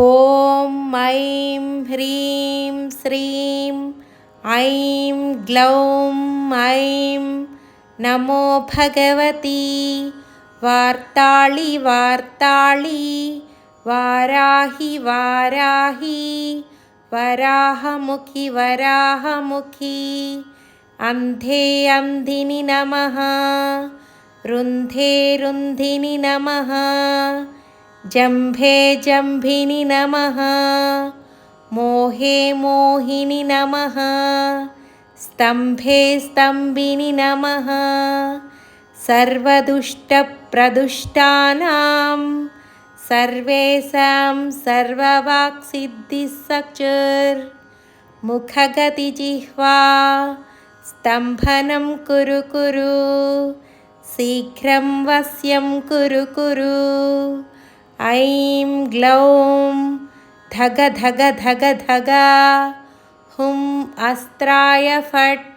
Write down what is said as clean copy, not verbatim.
ॐ ऐं ह्रीं श्रीं ऐं ग्लौं ऐं नमो भगवती वार्ताळि वार्ताळि वाराहि वाराहि वराहमुखि वराहमुखि अन्धे अन्धिनि नमः रुन्धे रुन्धिनि नमः जम्भे जम्भिनि नमः मोहे मोहिनि नमः स्तम्भे स्तम्भिनि नमः सर्वदुष्टप्रदुष्टानां सर्वेषां सर्ववाक्सिद्धिस्सच्चर्मुखगतिजिह्वा स्तम्भनं कुरु कुरु शीघ्रं वश्यं कुरु कुरु ऐं ग्लौं धग धग धग धग हुं अस्त्राय फट्